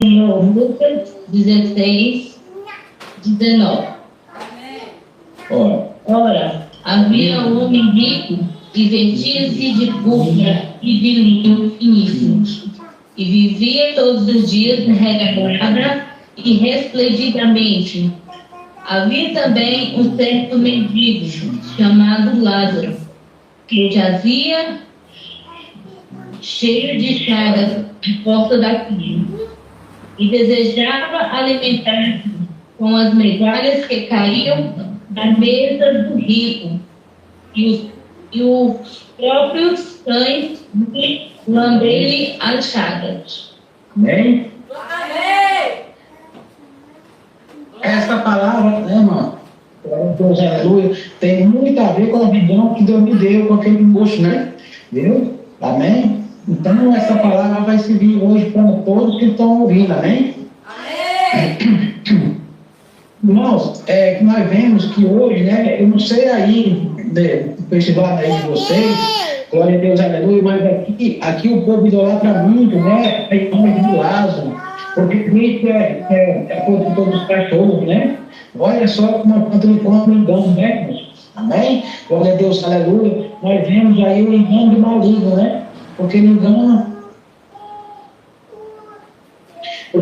Lucas 16, 19. Ora, havia um homem rico que vestia-se de púrpura e de linho finíssimo, e vivia todos os dias regalada e resplendidamente. Havia também um certo mendigo, chamado Lázaro, que jazia cheio de chagas à porta da casa, e desejava alimentar-se com as migalhas que caíam da mesa do rico, e os próprios cães lambem-lhe as chagas. Amém? Essa palavra, né, irmão? Deus, aleluia, tem muito a ver com a visão que Deus me deu, com aquele gosto, né? Viu? Amém? Então, essa palavra vai servir hoje para todos que estão ouvindo, amém? Amém! Irmãos, que nós vemos que hoje, né, eu não sei aí, o festival aí de vocês, glória a Deus, aleluia, mas aqui o povo idolatra muito, né, em nome de Lázaro, porque Cristo é por todos os cachorros, né? Olha só como engano, né, irmãos? Amém? Glória a Deus, aleluia. Nós vemos aí o engano do maligno, né? Porque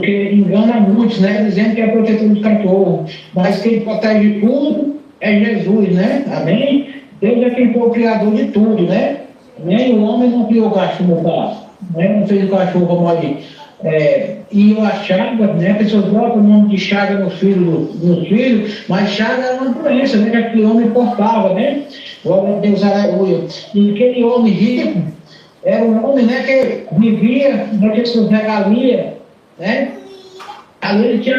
ele engana muitos, né? Dizendo que é protetor dos cachorros. Mas quem protege tudo é Jesus, né? Amém? Deus é quem foi o criador de tudo, né? Nem o homem não criou o cachorro, né? Não fez o cachorro como ali. E a chaga, né? Pessoas botam o nome de chaga nos filhos, mas chaga é uma doença, né? Que aquele homem portava, né? Glória a Deus, aleluia. E aquele homem rico era um homem, né? Que vivia naquelas regalias, né? Ali ele tinha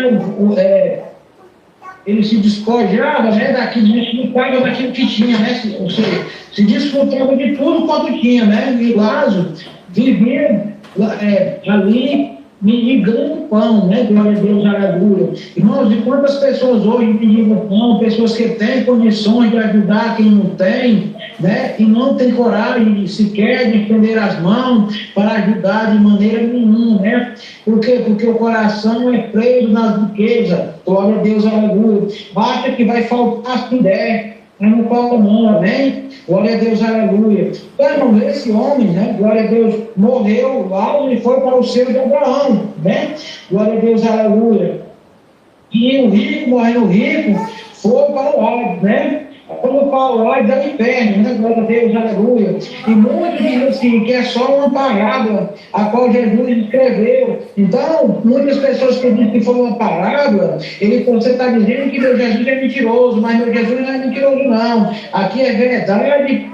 ele se despojava, né? Daquilo, desfrutava daquilo que tinha, né? Ou seja, se desfrutava de tudo quanto tinha, né? E Lázaro vivia ali mendigando pão, né? Glória a Deus, aleluia. Irmãos, e quantas pessoas hoje mendigam pão, pessoas que têm condições de ajudar quem não tem, né? E não tem coragem sequer de estender as mãos para ajudar de maneira nenhuma, né? Por quê? Porque o coração é preso nas riquezas. Glória a Deus, aleluia. Acha que vai faltar se der. Mas não falta não, amém? Glória a Deus, aleluia. Então, esse homem, né? Glória a Deus, morreu lá e foi para o seio de Abraão, né? Glória a Deus, aleluia. E o rico, morrendo rico, foi para o Hades, né? Como para o Hades é o inferno, né? Glória a Deus, aleluia. E muitos dizem assim, que é só uma parábola, a qual Jesus escreveu. Então, muitas pessoas que dizem que foi uma parábola, você está dizendo que meu Jesus é mentiroso, mas meu Jesus não é mentiroso, não. Aqui é verdade,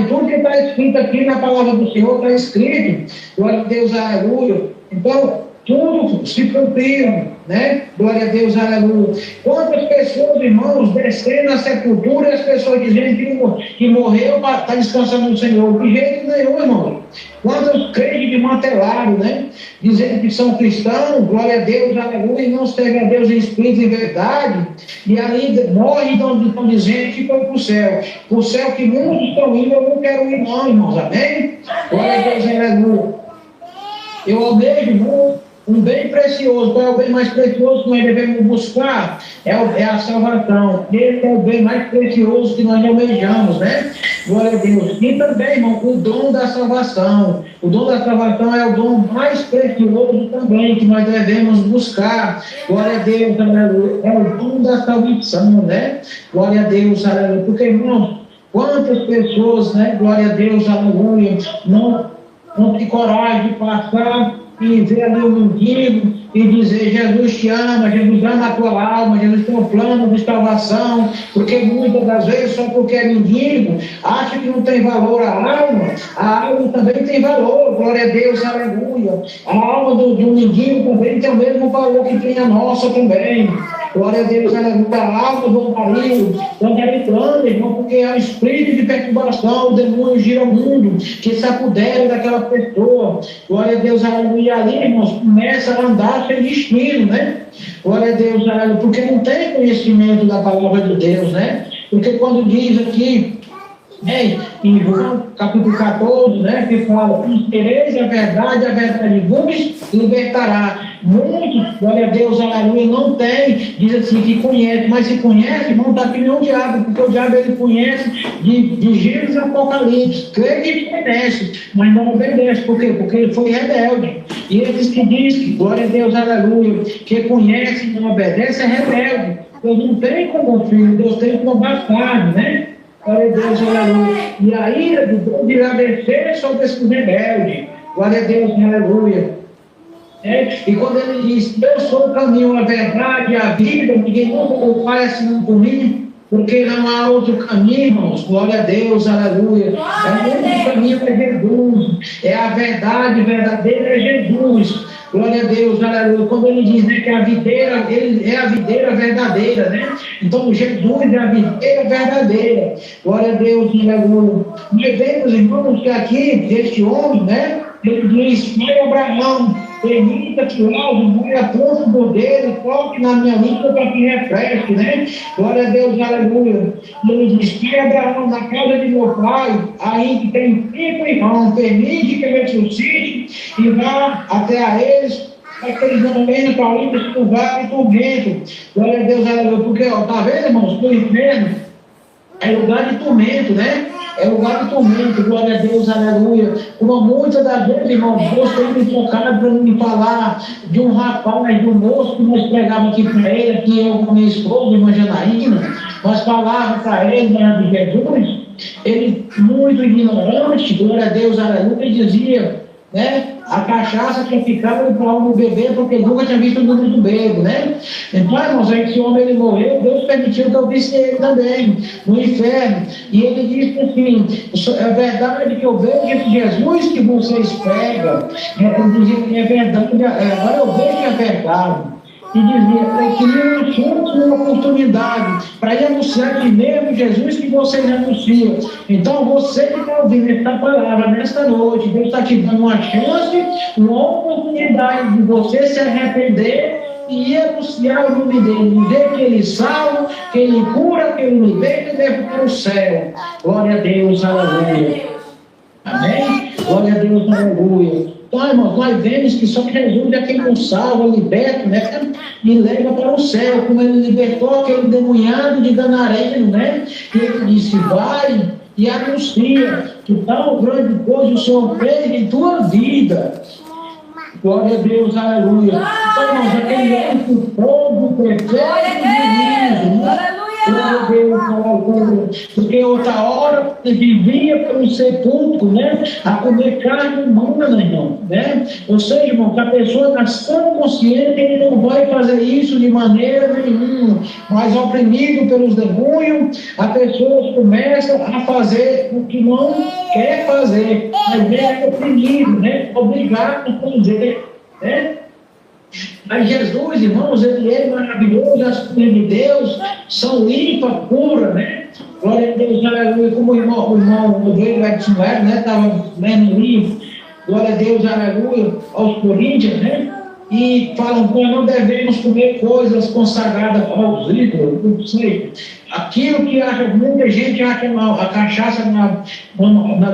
tudo que está escrito aqui na palavra do Senhor está escrito. Glória a Deus, aleluia. Então, tudo se cumpriram, né? Glória a Deus, aleluia. Quantas pessoas, irmãos, descendo na sepultura e as pessoas dizendo que morreu para estar descansando no Senhor. De jeito nenhum, irmão. Quantos crentes desmantelaram, né? Dizendo que são cristãos, glória a Deus, aleluia, e não servem a Deus em espírito e verdade. E ali morrem e estão dizendo que foi para o céu. Para o céu que muitos estão indo, eu não quero ir, não, irmãos, amém? Glória a Deus, aleluia. Eu almejo um bem precioso. Qual é o bem mais precioso que nós devemos buscar? É a salvação. Esse é o bem mais precioso que nós almejamos, né? Glória a Deus. E também, irmão, o dom da salvação. O dom da salvação é o dom mais precioso também que nós devemos buscar. Glória a Deus, aleluia. É o dom da salvação, né? Glória a Deus, aleluia. Porque, irmão, quantas pessoas, né? Glória a Deus, aleluia, não tem coragem de passar e ver ali o mendigo e dizer: Jesus te ama, Jesus ama a tua alma, Jesus tem um plano de salvação, porque muitas das vezes, só porque é mendigo, acha que não tem valor a alma também tem valor, glória a Deus, aleluia. A alma do mendigo também tem o mesmo valor que tem a nossa também. Glória a Deus, aleluia. A alma do marido, quando ele clama, irmão, porque é o espírito de perturbação, o demônio gira o mundo, que se apodera daquela pessoa. Glória a Deus, aleluia. E ali, irmãos, começa a andar sem destino, né? Glória a Deus, aleluia. Porque não tem conhecimento da palavra de Deus, né? Porque quando diz aqui, Em João capítulo 14, né, que fala: conhecereis a verdade vos libertará. Muitos, glória a Deus, aleluia, não tem, diz assim, que conhece, mas se conhece, não está que nem o diabo, porque o diabo ele conhece de Gênesis e Apocalipse, crê que conhece, mas não obedece. Por quê? Porque ele foi rebelde. E eles que dizem, glória a Deus, aleluia, que conhece e não obedece é rebelde. Deus não tem como filho, Deus tem como bastardo, né? Glória a Deus, aleluia. E a ira de Deus irá descer sobre esse rebelde. Glória a Deus, aleluia. E quando ele diz: eu sou o caminho, a verdade e a vida, ninguém nunca o Pai senão por mim, porque não há outro caminho, irmãos. Glória a Deus, aleluia. O único caminho é Jesus, é a verdade verdadeira, é Jesus. Glória a Deus, aleluia. Quando ele diz, né, que a videira, ele é a videira verdadeira, né? Então Jesus é a videira verdadeira. Glória a Deus, aleluia. Nós vemos, irmãos, que aqui, este homem, né, ele diz: pai Abraão, permita que o alvo molhe a ponta do dedo e toque na minha língua para que refresque, né? Glória a Deus, aleluia. Ele diz: pai Abraão, na casa de meu pai, aí que tem 5 irmãos, permite que eu ressuscite e vá até a eles, para que eles não venham para ali desse lugar e tormento. Glória a Deus, aleluia. Porque, ó, tá vendo, irmãos, que o inferno é lugar de tormento, né? É lugar de tormento, glória a Deus, aleluia. Como muitas das vezes, irmão, Deus tem me tocado para me falar de um rapaz, de um moço que nós pregávamos aqui para ele, que eu com minha esposa, irmã Janaína, nós falávamos para ele, né, de Jesus. Ele, muito ignorante, glória a Deus, aleluia, dizia, né, a cachaça que ficava para o homem beber, porque nunca tinha visto o número do bebo, né? Então, irmãos, aí esse homem ele morreu, Deus permitiu que eu visse ele também, no inferno. E ele disse assim: é verdade que eu vejo esse Jesus que vocês pregam. Ele dizia que é verdade, agora eu vejo que é verdade. E dizia: eu queria um chance, uma oportunidade para ir anunciar que mesmo Jesus que vocês anunciam. Então, você que está ouvindo esta palavra nesta noite, Deus está te dando uma chance, uma oportunidade de você se arrepender e anunciar o nome dele, dizer que ele salva, que ele cura, que ele liberta e leva para o céu. Glória a Deus, aleluia. Amém? Glória a Deus, aleluia. Então, irmãos, nós vemos que só Jesus é quem nos salva, liberta, né? E leva para o céu, como ele libertou aquele demoniado de Gadareno, né? E ele disse: vai e anuncia que tal grande coisa o Senhor fez em tua vida. Glória a Deus, aleluia. Então, irmãos, aquele anjo todo perfeito divino, né? Glória a Deus, aleluia. Porque outra hora ele vivia pelo sepulcro, né? A comer carne humana, meu irmão, né? Ou seja, irmão, que a pessoa está tão consciente que ele não vai fazer isso de maneira nenhuma. Mas oprimido pelos demônios, a pessoa começa a fazer o que não quer fazer. Mas é oprimido, né? Obrigado a fazer, né? Mas Jesus, irmãos, ele é maravilhoso, as coisas de Deus são limpas, puras, né? Glória a Deus, aleluia. Como o irmão Rodrigo Edson Web, né? Estava lendo o livro, glória a Deus, aleluia, aos Coríntios, né? E falam que nós não devemos comer coisas consagradas aos ídolos, não sei. Aquilo que muita gente acha a cachaça na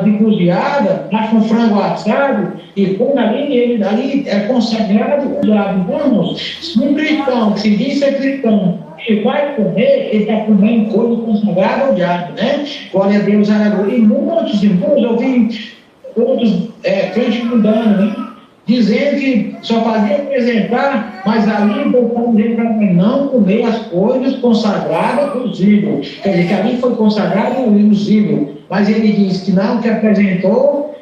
encruzilhada, acha um frango assado, e quando ali é consagrado, vamos, se um cristão, que se diz ser cristão, ele vai comer, ele está comendo coisa consagrada ao diabo, né? Glória a Deus, aleluia. E muitos irmãos, eu vi outros crentes mudando, né? Dizendo que só fazia apresentar, mas ali voltando dizendo para mim não comer as coisas consagradas dos ídolos. Quer dizer, que ali foi consagrado os ídolos. Mas ele disse que não, que apresentou,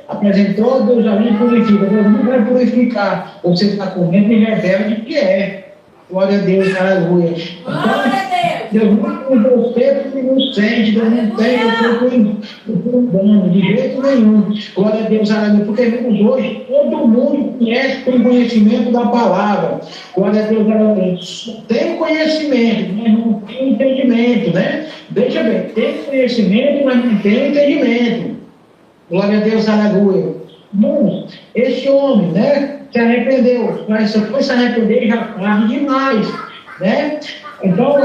Deus ali purifica. Deus não vai purificar. Você está comendo e rebelde que é. Glória a Deus, aleluia. Então, Deus não nos deu tempo inocente, Deus não tem o engano, de jeito nenhum. Glória a Deus, aleluia. Porque vemos hoje, todo mundo conhece, tem conhecimento da palavra. Glória a Deus, aleluia. Tem conhecimento, mas não tem entendimento, né? Veja bem, tem conhecimento, mas não tem entendimento. Glória a Deus, aleluia. Irmãos, esse homem, né? Se arrependeu, mas se foi se arrepender já tarde demais. né? Então,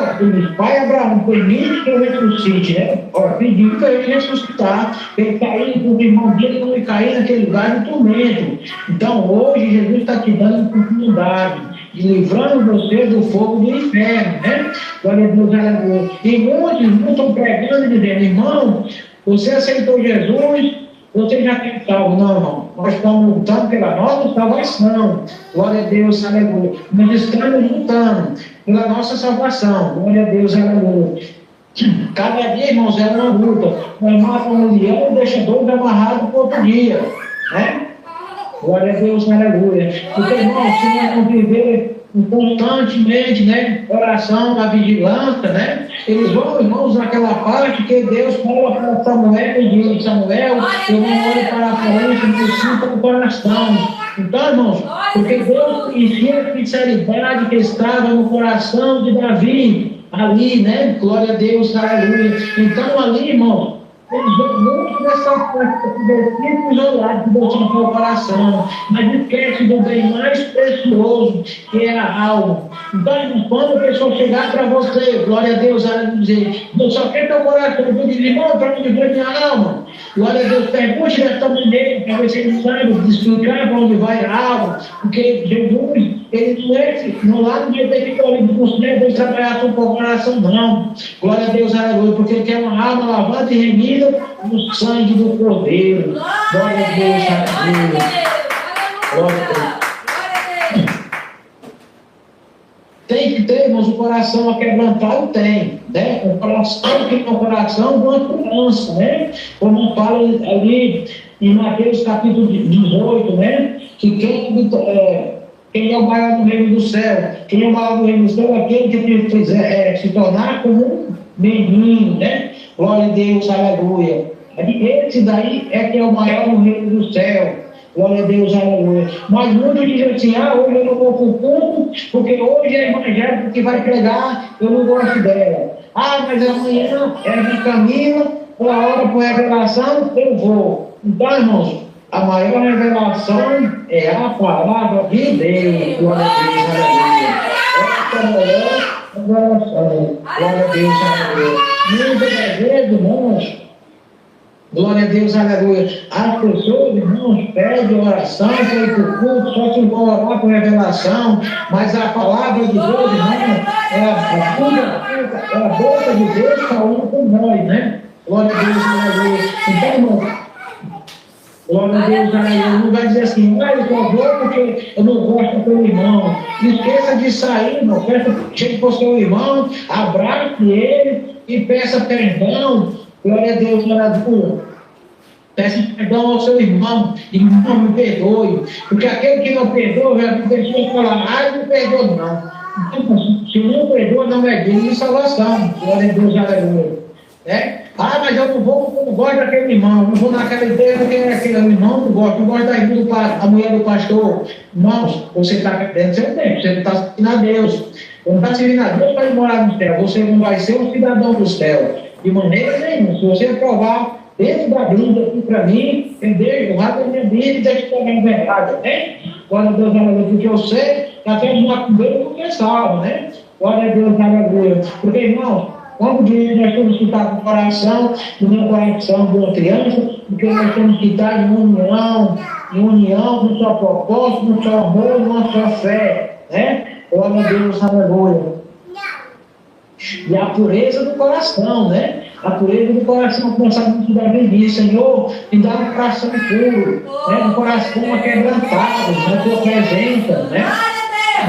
pai Abraão, permite que eu ressuscite, né? Pediu para ele ressuscitar, ele cair, para os irmãos dele não cair naquele lugar de tormento. Então, hoje, Jesus está te dando oportunidade de livrando você do fogo do inferno, né? Glória a Deus, aleluia. E muitos estão pregando e dizendo, irmão, você aceitou Jesus, você já tem salvo. Não, irmão. Nós estamos lutando pela nossa salvação. Glória a Deus, aleluia. Nós estamos lutando pela nossa salvação. Glória a Deus, aleluia. Cada dia, irmãos, é uma luta. Nós matamos um leão e deixa dois amarrados por outro dia, né? Glória a Deus, aleluia. Porque, irmãos, se nós não viver constantemente, né, oração, na vigilância, né, eles vão, irmãos, naquela parte que Deus fala para Samuel e diz, Samuel, eu não olho para a aparência, mas sim para o coração. Então, irmãos, porque Deus conhecia a sinceridade que estava no coração de Davi, ali, né, glória a Deus, aleluia. Então, ali, irmãos, eles vão muito nessa parte do isolado que Deus tem no coração, mas esquece do bem mais precioso, que é a alma. Então, quando a pessoa chegar para você, glória a Deus, ela dizer, Deus só quer teu coração, eu digo, irmão, para onde vai minha alma? Glória a Deus, pergunte dessa maneira, para ver se ele sabe explicar para onde vai a alma, porque Jesus, ele não é, não lá no dia dele, ele não deve trabalhar com o coração, não. Glória a Deus, aleluia, porque ele quer uma alma lavada e remida no sangue do Cordeiro. Glória a Deus, aleluia. Glória a Deus. Tem que ter, irmãos, o coração aquebrantado tem, né? O coração que tem o coração de uma criança, né? Como fala ali em Mateus capítulo 18, né? Que quem é o maior no reino do céu? Quem é o maior no reino do céu é aquele que quiser se tornar como um menino, né? Glória a Deus, aleluia. Esse daí é que é o maior no reino do céu. Glória a Deus, aleluia. Mas muitos dizem assim, hoje eu não vou para o culto, porque hoje é evangélico que vai pregar, eu não gosto dela. Mas amanhã é de caminho, pela hora por revelação, eu vou. Então, irmãos, a maior revelação é a palavra de Deus. Glória a Deus, aleluia. Essa é a maior revelação. Glória a Deus, aleluia. Muitas vezes, irmãos, glória a Deus, aleluia. As pessoas, irmãos, pedem oração para ir para o culto, só que vão orar por revelação, mas a palavra de Deus, irmão, é a boca de Deus falando com nós, né? Glória a Deus, aleluia. Então, irmão, glória a Deus, aleluia. Não vai dizer assim, eu só vou porque eu não gosto do meu irmão. Não esqueça de sair, irmão. Chegue para o seu irmão, abrace ele e peça perdão. Glória a Deus, aleluia. Peça perdão ao seu irmão. Irmão, me perdoe. Porque aquele que não perdoa, já deixou falar, não perdoa não. Então, se não perdoa, não é digno de salvação. Glória a Deus, aleluia. Mas eu não gosto daquele irmão, não vou naquela ideia porque aquele irmão não gosto da irmã da mulher do pastor. Irmãos, você está perdendo seu tempo, você não está servindo a Deus. Você não está servindo a Deus para ir morar no céu, você não vai ser um cidadão do céu. De maneira nenhuma, se você provar dentro da Bíblia aqui para mim, entendeu? O rato da minha Bíblia e deixa eu pegar a verdade, né? Glória a Deus, aleluia, porque eu sei que até uma comida não é salvo, né? Glória a Deus, aleluia. Porque, irmão, quando diz nós temos que estar com o coração, no meu coração de uma criança, porque nós temos que estar em união, no seu propósito, no seu amor, na sua fé, né? Glória a Deus, aleluia. E a pureza do coração, né? A pureza do coração, como sabemos que Davi disse, Senhor, me dá um coração puro, né? Um coração aquebrantado, na tua presença, né?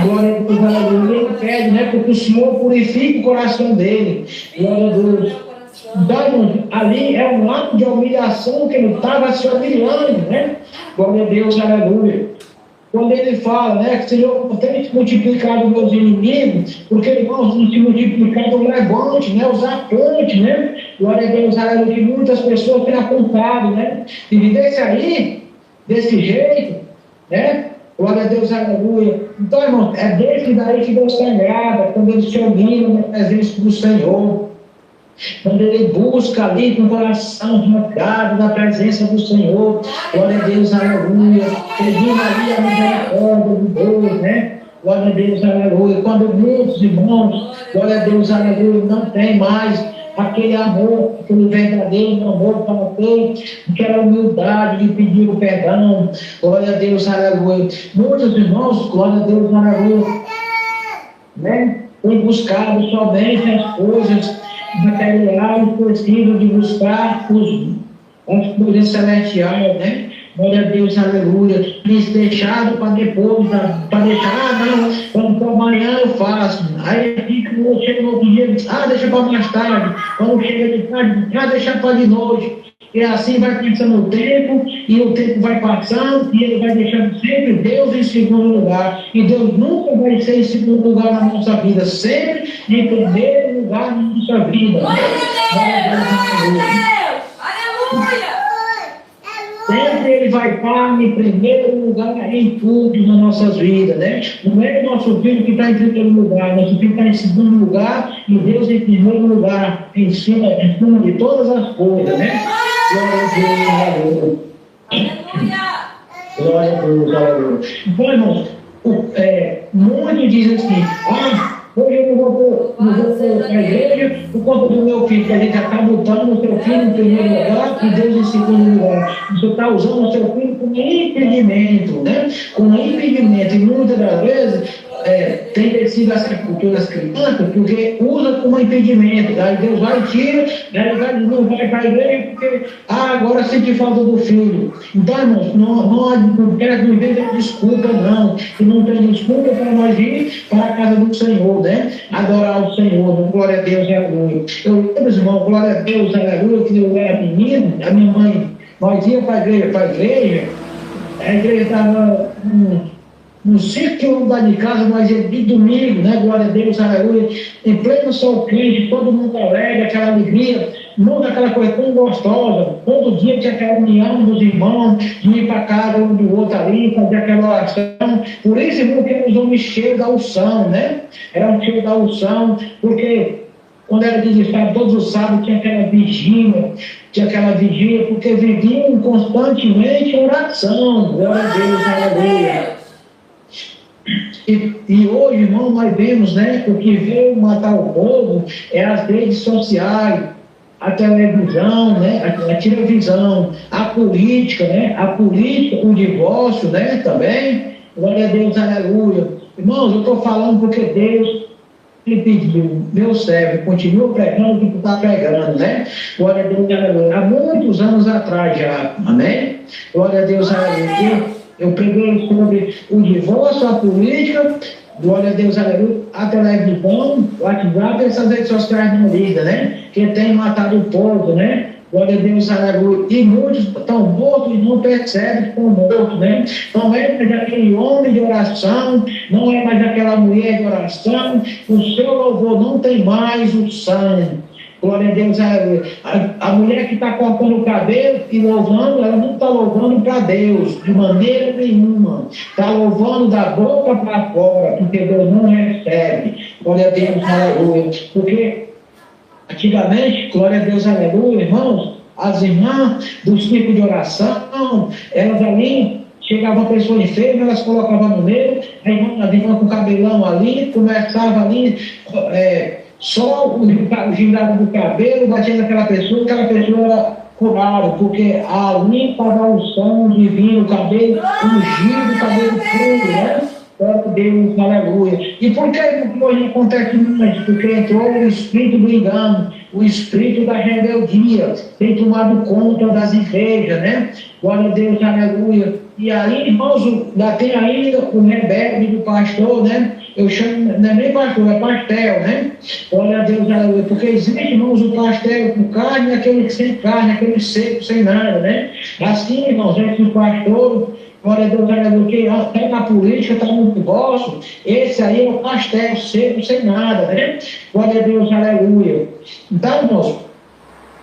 Glória a Deus, aleluia. Ele pede, né? Porque o Senhor purifica o coração dele. Glória a Deus. Então, ali é um ato de humilhação que ele estava se humilhando, né? Glória a Deus, aleluia. Quando ele fala, né, que Senhor, tem multiplicado meus inimigos, porque, irmãos, não se multiplicado o levante, né, os apontes, né? Glória a Deus, aleluia, que muitas pessoas têm apontado, né? E desse aí, desse jeito, né? Glória a Deus, aleluia. Então, irmão, é desse daí que Deus se agrada, quando ele se humilha na presença do Senhor. Quando ele busca ali com o coração rasgado na presença do Senhor. Glória a Deus, aleluia. Pedindo ali a misericórdia de Deus, né? glória a Deus, aleluia. Quando muitos irmãos, glória a Deus, aleluia, não tem mais aquele amor, aquele verdadeiro amor para Deus, aquela humildade de pedir o perdão, glória a Deus, aleluia. Muitos irmãos, glória a Deus, aleluia, né? Tem buscado somente as coisas materiais, precisam de buscar as coisas celestiais, né? Glória a Deus, aleluia. Eles deixaram para depois, para deixar, não, quando amanhã eu faço. Aí fica, chega no outro dia, deixa para mais tarde. Quando chega de tarde, deixa para de noite. E assim vai passando o tempo, e o tempo vai passando, e ele vai deixando sempre Deus em segundo lugar. E Deus nunca vai ser em segundo lugar na nossa vida, sempre em primeiro lugar na nossa vida. Glória a Deus! Aleluia! Sempre ele vai estar em primeiro lugar em tudo nas nossas vidas, né? Não é o nosso filho que está em primeiro lugar, nosso filho está em segundo lugar e Deus em primeiro lugar, em cima de todas as coisas, né? Glória a Deus, aleluia. Glória a Deus, aleluia. Então, irmãos, muitos dizem assim, hoje eu não vou para a igreja por conta do meu filho, que a gente já está botando o seu filho em primeiro lugar e Deus em segundo lugar. Você está usando o seu filho como impedimento, né? Como impedimento. E muitas das vezes tem descido essa cultura cristã porque usa como impedimento. Aí Deus vai e tira, não vai para a igreja porque agora sente falta do filho. Então, irmãos, não quero viver de desculpa, não. E não tem desculpa para nós ir para a casa do Senhor, né? Adorar o Senhor, glória a Deus, aleluia. Eu lembro, irmão, glória a Deus, aleluia, que eu era menino, a minha mãe, nós íamos para a igreja, a igreja estava no 5 quilômetros de casa, nós íamos de domingo, né? Glória a Deus, aleluia, em pleno sol quente, todo mundo alegre, aquela alegria, não daquela coisa tão gostosa. Todo dia tinha aquela união dos irmãos, de ir para casa um do outro ali, fazer aquela oração. Por isso, irmão, que eram os homens cheios da unção, né? Eram cheios da unção, porque quando era dia de sábado, todos os sábados tinha aquela vigília, porque viviam constantemente em oração. Glória a Deus, aleluia. E hoje, irmão, nós vemos, né, o que veio matar o povo é as redes sociais, a televisão, né, a televisão, a política, né, o divórcio, né, também. Glória a Deus, aleluia. Irmãos, eu estou falando porque Deus me pediu, meu servo, continua pregando o que tu está pregando, né? Glória a Deus, aleluia. Há muitos anos atrás já, amém? Glória a Deus, aleluia. Eu preguei sobre o divórcio, a política, glória a Deus, aleluia, a televisão, o WhatsApp, essas redes sociais da vida, né? Que tem matado o povo, né? Glória a Deus, aleluia. E muitos estão mortos e não percebem que estão mortos, né? Não é mais aquele homem de oração, não é mais aquela mulher de oração, o seu louvor não tem mais o sangue. Glória a Deus, aleluia. A mulher que está cortando o cabelo e louvando, ela não está louvando para Deus, de maneira nenhuma. Está louvando da boca para fora, porque Deus não recebe. Glória a Deus, aleluia. Porque antigamente, glória a Deus, aleluia, irmãos, as irmãs do círculo de oração, elas ali, chegava uma pessoa enferma, elas colocavam no meio, a irmã com o cabelão ali, começava ali, só o girado do cabelo, batia naquela pessoa era curada, porque ali estava a unção divina, o cabelo ungido, o cabelo puro, né? Deus, aleluia. E por que hoje não acontece mais? Porque entrou o espírito do engano, o espírito da rebeldia, tem tomado conta das igrejas, né? Glória a Deus, aleluia. E aí, irmãos, ainda tem ainda o rebelde do pastor, né? Eu chamo, não é nem pastor, é pastel, né? Glória a Deus, aleluia. Porque existe, irmãos, o pastel com carne e aquele sem carne, aquele seco, sem nada, né? Assim, irmãos, esse pastor, glória a Deus, aleluia, que até na política, está no divórcio, esse aí é o pastel seco, sem nada, né? Glória a Deus, aleluia. Então, irmãos,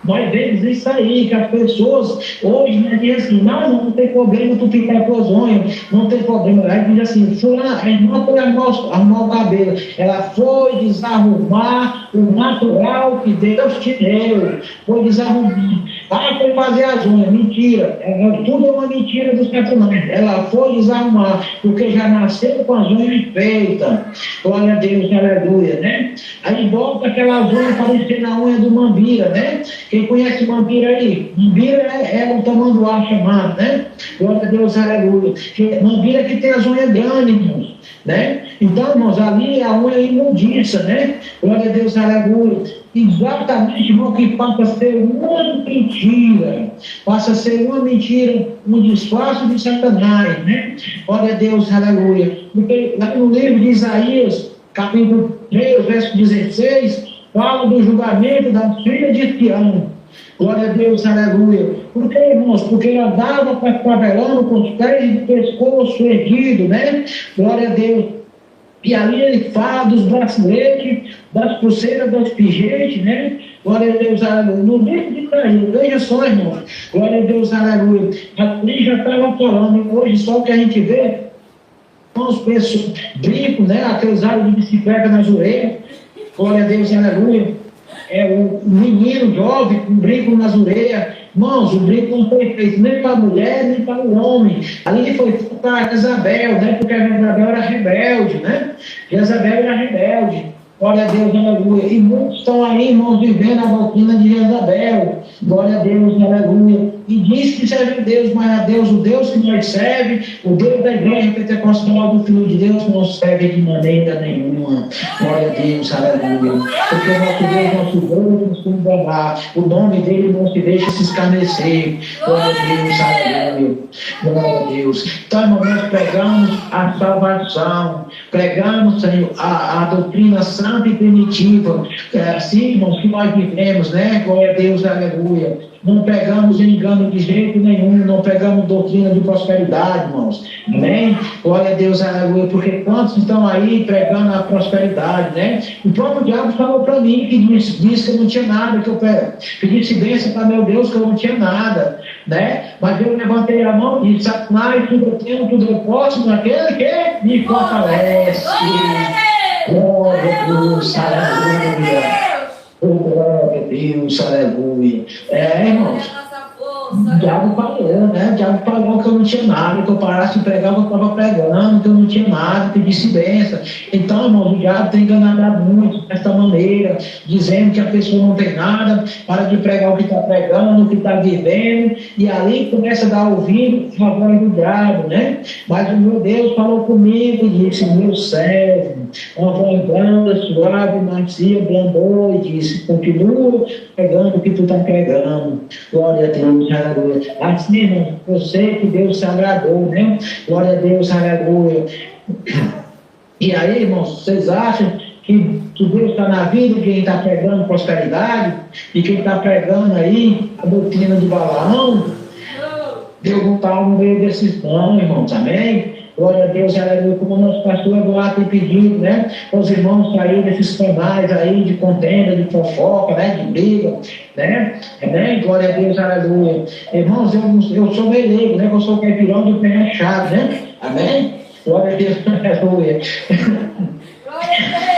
nós vemos isso aí, que as pessoas hoje né, dizem assim, não tem problema tu pintar tuas unhas, não tem problema. Aí diz assim, a irmã foi arrumar o cabelo, ela foi desarrumar o natural que Deus te deu, foi desarrumar. Ah, foi fazer as unhas. Mentira. Tudo é uma mentira do Satanás. Ela foi desarmar, porque já nasceu com as unhas feitas. Glória a Deus, aleluia, né? Aí volta aquelas unhas parecendo a unha do Mambira, né? Quem conhece Mambira aí? Mambira é o tamanduá chamado, né? Glória a Deus, aleluia. Mambira que tem as unhas grandes, irmãos, né? Então, irmãos, ali a unha é imundiça, né? Glória a Deus, aleluia. Exatamente, irmão, que passa a ser uma mentira. Passa a ser uma mentira, um disfarce de Satanás, né? Glória a Deus, aleluia. Porque lá no livro de Isaías, capítulo 3, verso 16, fala do julgamento das filhas de Sião. Glória a Deus, aleluia. Por que, irmãos? Porque ela dava para favelando com os pés de pescoço erguido, né? Glória a Deus. E ali ele fala dos braceletes, das pulseiras, das pingentes, né? Glória a Deus, aleluia. No livro de Isaías, veja só, irmão. Glória a Deus, aleluia. Ali já estava falando, e hoje só o que a gente vê, os preços brinco, né? Aqueles aros de bicicleta nas orelhas. Glória a Deus, aleluia. É o menino jovem com brinco nas orelhas. Irmãos, o brinco não foi feito nem para a mulher, nem para o homem. Ali foi para Jezabel, né? Porque a Jezabel era rebelde, né? Jezabel era rebelde. Glória a Deus, aleluia. E muitos estão aí, irmãos, vivendo a doutrina de Jezabel. Glória a Deus, aleluia. E diz que serve a Deus, mas a Deus, o Deus que nós serve, o Deus da igreja pentecostal do Filho de Deus, não serve de maneira nenhuma. Glória a Deus, aleluia. Porque o nosso Deus, nosso Deus, não se enganar. O nome dele não se deixa se escarnecer. Glória a Deus, aleluia. Glória a Deus. Então, irmão, nós pregamos a salvação, pregamos, Senhor, a doutrina santa e primitiva. É assim, irmãos, que nós vivemos, né? Glória a Deus, aleluia. Não pegamos engano de jeito nenhum, não pegamos doutrina de prosperidade, irmãos. Amém? Glória a Deus, aleluia. Porque quantos estão aí pregando a prosperidade, né? O próprio diabo falou para mim que disse que eu não tinha nada, que eu pedisse bênção para meu Deus, que eu não tinha nada, né? Mas eu levantei a mão e disse: Satanás, tudo eu tenho, tudo eu posso, naquele que me fortalece. Glória a Deus, aleluia. Glória a Deus, aleluia. Irmãos, o diabo falou, né? O diabo falou que eu não tinha nada, que eu parasse de pregar, eu estava pregando, que eu não tinha nada, que pedisse bênção. Então, irmãos, o diabo tem enganado muito desta maneira, dizendo que a pessoa não tem nada, para de pregar o que está pregando, o que está vivendo, e ali começa a dar ouvido a voz do diabo, né? Mas o meu Deus falou comigo e disse: meu servo, uma voz branda, suave, macia, blandou, e disse: continua pregando o que tu está pregando. Glória a Deus, aleluia. Assim, irmão, eu sei que Deus se agradou, né? Glória a Deus, aleluia. E aí, irmãos, vocês acham que Deus está na vida de quem está pregando prosperidade, e quem está pregando aí a doutrina de Balaão? Deus não está no meio desses não, irmãos, amém? Glória a Deus, aleluia, como o nosso pastor Eduardo tem pedido, né? Os irmãos saírem desses canais aí de contenda, de fofoca, né? De briga, né? Amém? Glória a Deus, aleluia. Irmãos, eu sou meio leigo, né? Eu sou caipirão de pé rachado, né? Amém? Glória a Deus, aleluia.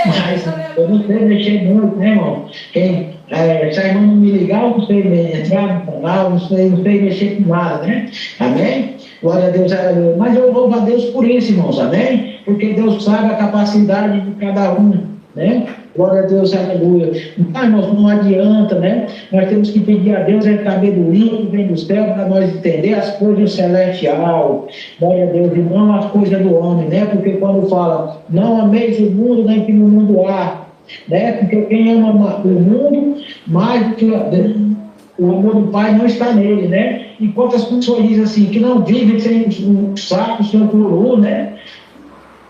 Mas eu não sei mexer muito, né, irmão? Se a irmã não me ligar, eu não sei entrar no canal, não sei mexer com nada, né? Amém? Glória a Deus, aleluia. Mas eu louvo a Deus por isso, irmãos, amém? Porque Deus sabe a capacidade de cada um, né? Glória a Deus, aleluia. Então, irmãos, não adianta, né? Nós temos que pedir a Deus a sabedoria que vem do céu para nós entender as coisas celestiais. Glória a Deus, e não as coisas do homem, né? Porque quando fala, não ameis o mundo, nem que no mundo há, né? Porque quem ama o mundo, mais do que o amor do Pai não está nele, né? Enquanto as pessoas dizem assim, que não vivem sem um saco, sem um curu, né?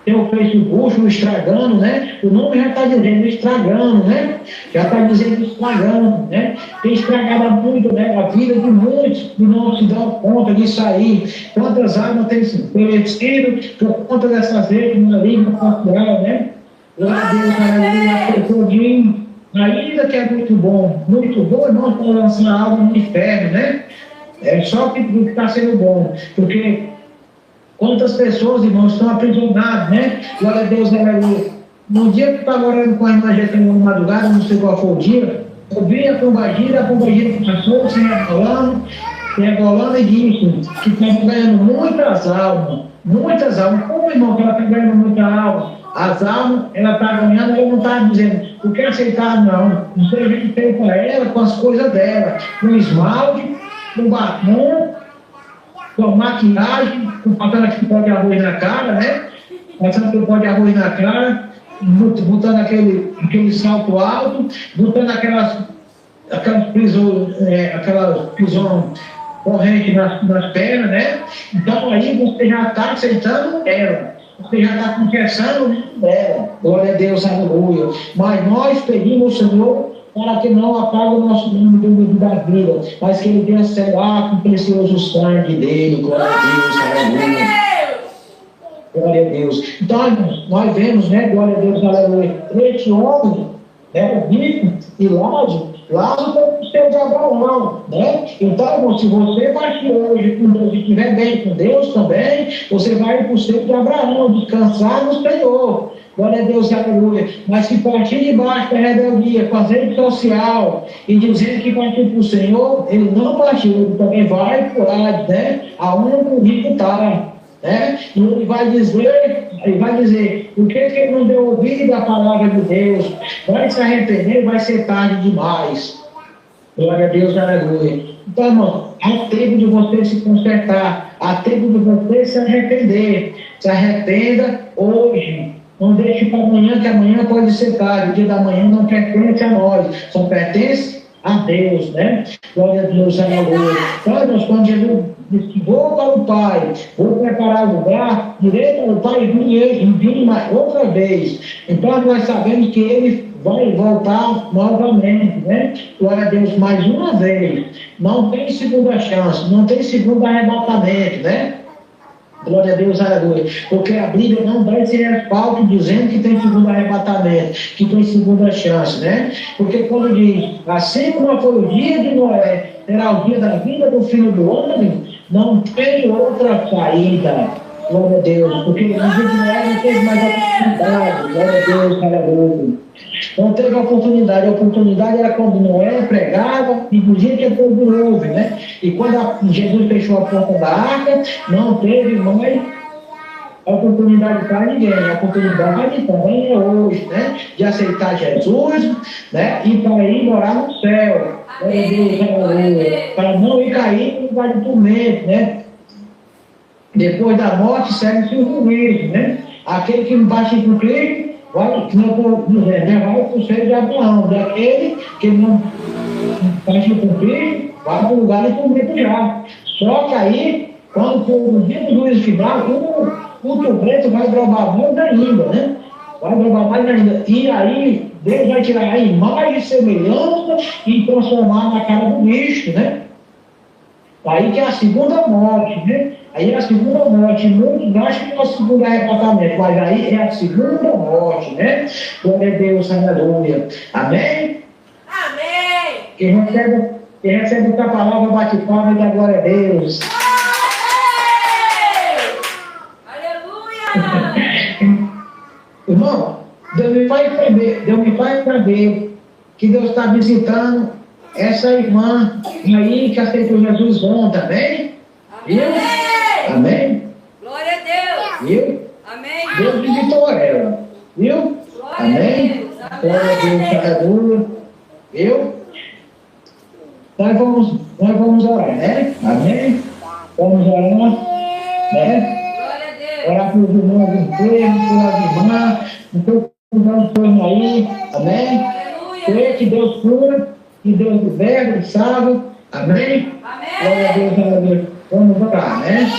Tem o Facebook estragando, né? O nome já está dizendo estragando, né? Já está dizendo estragando, né? Tem estragado muito, né? A vida de muitos que não se dão conta disso aí. Quantas almas têm se perecido por conta dessas redes na língua cultural, né? Glória a Deus, aleluia, ainda que é muito bom, não para lançar a alma no inferno, né? É só que está sendo bom, porque quantas pessoas, irmãos, estão aprisionadas, né? Glória a Deus, aleluia. No dia que eu estava orando com a irmã Getúlio na madrugada, não sei qual foi o dia, Eu vi a pombagira passou se rebolando e disse que está ganhando muitas almas. Muitas almas. Como, irmão, que ela está ganhando muita alma? As almas, ela está ganhando, ela não está dizendo, não quer aceitar, não. Você a gente tem para ela com as coisas dela, com esmalte, com batom, com maquiagem, passando aquele pó de arroz na cara, né? Passando aquele pó de arroz na cara, botando aquele salto alto, botando aquelas prisão corrente nas pernas, né? Então aí você já está aceitando ela. Você já está confessando dela. Glória a Deus, aleluia. Mas nós pedimos ao Senhor para que não apague o nosso nome do livro da vida, mas que Ele venha selar com o precioso sangue dele. Glória a Deus, aleluia. Glória a Deus. Então, irmãos, nós vemos, né? Glória a Deus, aleluia. Este homem, né? Rico e Lázaro foi o seu de Abraão, né? Então, irmão, se você partir hoje com Deus e estiver bem com Deus também, você vai para o seu de Abraão, descansar no Senhor. Glória a Deus, aleluia. Mas se partir debaixo da rebeldia, fazer rede social e dizer que partiu para o Senhor, ele não partiu, ele também vai por lá, né? Aonde o rico está. Né? E ele vai dizer, por que ele não deu ouvido à palavra de Deus? Vai se arrepender, vai ser tarde demais. Glória a Deus, aleluia. Então, irmão, há tempo de você se consertar, há tempo de você se arrepender. Se arrependa hoje. Não deixe para amanhã, que amanhã pode ser tarde. O dia da manhã não pertence a nós, só pertence a Deus, né? Glória a Deus, aleluia. Então, irmãos, quando Jesus disse que vou para o Pai, vou preparar o lugar, direito ao Pai e vim outra vez. Então, nós sabemos que Ele vai voltar novamente, né? Glória a Deus, mais uma vez. Não tem segunda chance, não tem segundo arrebatamento, né? Glória a Deus, aleluia. Porque a Bíblia não dá esse respaldo dizendo que tem segundo arrebatamento, que tem segunda chance, né? Porque quando diz, assim como foi o dia de Noé, será o dia da vida do Filho do Homem, não tem outra saída. Glória a Deus. Porque no dia de Noé não teve mais oportunidade. Glória a Deus, aleluia. Não teve oportunidade. A oportunidade era quando Noé pregava e dizia que o povo ouve, né? E quando Jesus fechou a porta da arca, não teve mais oportunidade para ninguém. A oportunidade também é hoje, né? De aceitar Jesus, né? E para ir morar no céu. Glória a Deus, aleluia. Para não ir cair no lugar de tormento, né? Depois da morte segue-se o juízo, né? Aquele que não bate com Cristo vai para o céu de Abraão. Daquele que não bate com Cristo vai para o lugar de tormento já. Só que aí, quando for o dia do juízo final, o tormento vai drobar mais ainda, né? Vai drobar mais ainda. E aí, Deus vai tirar a imagem e semelhança e transformar na cara do bicho, né? Aí que é a segunda morte, né? Aí é a segunda morte. Muitos acham que é o segundo arrebatamento, mas aí é a segunda morte, né? Glória a Deus, aleluia. Amém? Amém. Quem recebe outra palavra, bate palma e dá glória a Deus. Aleluia. Irmão, Deus me faz saber que Deus está visitando essa irmã aí que aceitou Jesus ontem, amém? Viu? Amém? Glória a Deus. Viu? Amém. Deus visitou ela, viu? Amém? Glória a Deus, aleluia. Viu? Nós vamos orar, né? Amém? Vamos orar, né? Glória a Deus. Orar pelos irmãos enfermos, pelas irmãs, por todo enfermo aí, amém? Crê que Deus cura, que Deus liberta, salva, amém? Amém. Glória a Deus, aleluia. Vamos orar, né?